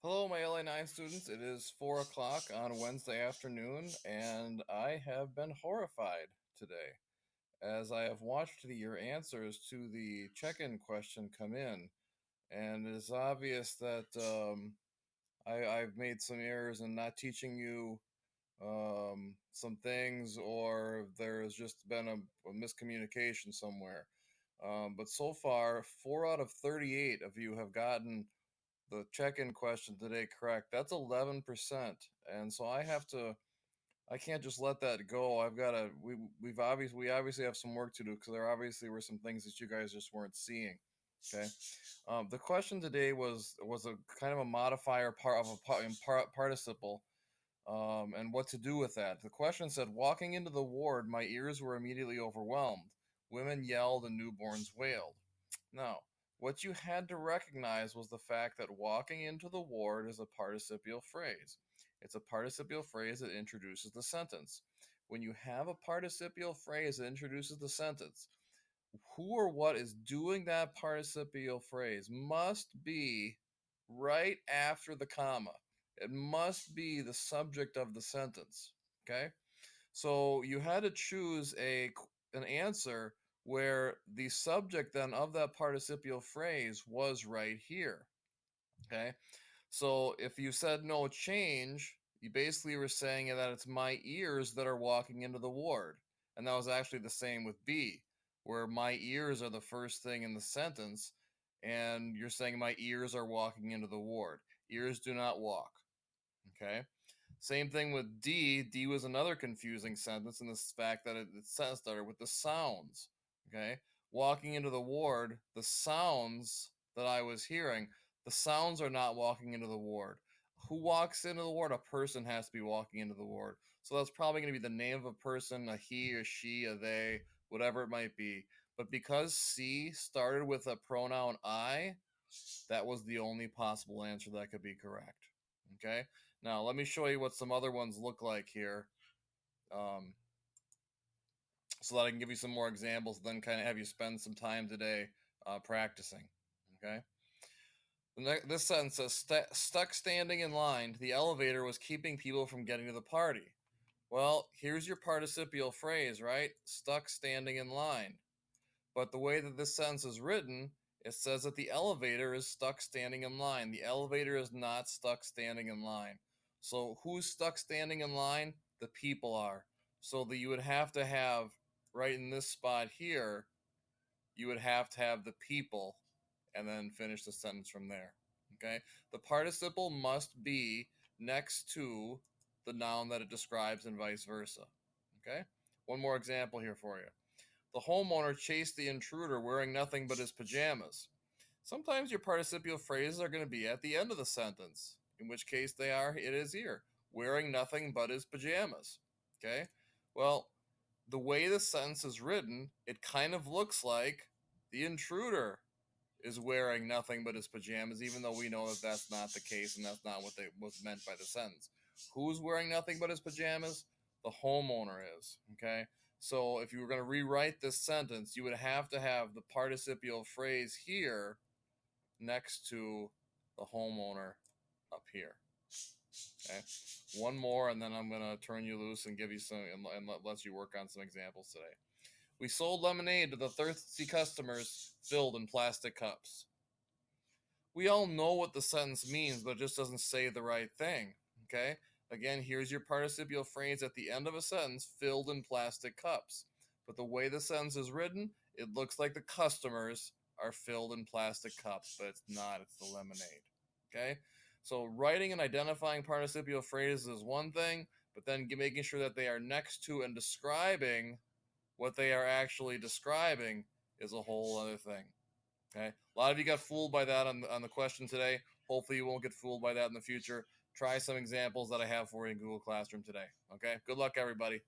Hello, my LA9 students. It is 4 o'clock on Wednesday afternoon, and I have been horrified today as I have watched your answers to the check in question come in. And it is obvious that I've made some errors in not teaching you some things, or there's just been a miscommunication somewhere. But so far, 4 out of 38 of you have gotten the check-in question today correct. That's 11%. And so I can't just let that go. I've got to we obviously have some work to do because there obviously were some things that you guys just weren't seeing. Okay. The question today was a kind of a modifier part of participle, and what to do with that. The question said, walking into the ward, my ears were immediately overwhelmed. Women yelled and newborns wailed. Now, what you had to recognize was the fact that walking into the ward is a participial phrase. It's a participial phrase that introduces the sentence. When you have a participial phrase that introduces the sentence, who or what is doing that participial phrase must be right after the comma. It must be the subject of the sentence. Okay? So you had to choose an answer where the subject then of that participial phrase was right here. Okay? So if you said no change, you basically were saying that it's my ears that are walking into the ward. And that was actually the same with B, where my ears are the first thing in the sentence, and you're saying my ears are walking into the ward. Ears do not walk. Okay. Same thing with D. D was another confusing sentence in the fact that it started with the sounds. Okay. Walking into the ward, the sounds that I was hearing, the sounds are not walking into the ward. Who walks into the ward? A person has to be walking into the ward. So that's probably going to be the name of a person, a he, a she, a they, whatever it might be. But because C started with a pronoun I, that was the only possible answer that could be correct. Okay. Now let me show you what some other ones look like here, um, so that I can give you some more examples, and then kind of have you spend some time today practicing. Okay. This sentence says, stuck standing in line, the elevator was keeping people from getting to the party. Well, here's your participial phrase, right? Stuck standing in line. But the way that this sentence is written, it says that the elevator is stuck standing in line. The elevator is not stuck standing in line. So who's stuck standing in line? The people are. So that you would have to have, right in this spot here, you would have to have the people and then finish the sentence from there. Okay? The participle must be next to the noun that it describes and vice versa. Okay? One more example here for you. The homeowner chased the intruder wearing nothing but his pajamas. Sometimes your participial phrases are going to be at the end of the sentence, in which case it is here, wearing nothing but his pajamas. Okay? Well, the way the sentence is written, it kind of looks like the intruder is wearing nothing but his pajamas, even though we know that that's not the case and that's not what was meant by the sentence. Who's wearing nothing but his pajamas? The homeowner is. Okay. So if you were going to rewrite this sentence, you would have to have the participial phrase here next to the homeowner up here. Okay. One more, and then I'm going to turn you loose and give you some and let you work on some examples today. We sold lemonade to the thirsty customers filled in plastic cups. We all know what the sentence means, but it just doesn't say the right thing. Okay? Again, here's your participial phrase at the end of a sentence, filled in plastic cups. But the way the sentence is written, it looks like the customers are filled in plastic cups, but it's not. It's the lemonade. Okay? So writing and identifying participial phrases is one thing, but then making sure that they are next to and describing what they are actually describing is a whole other thing. Okay, a lot of you got fooled by that on the question today. Hopefully, you won't get fooled by that in the future. Try some examples that I have for you in Google Classroom today. Okay, good luck, everybody.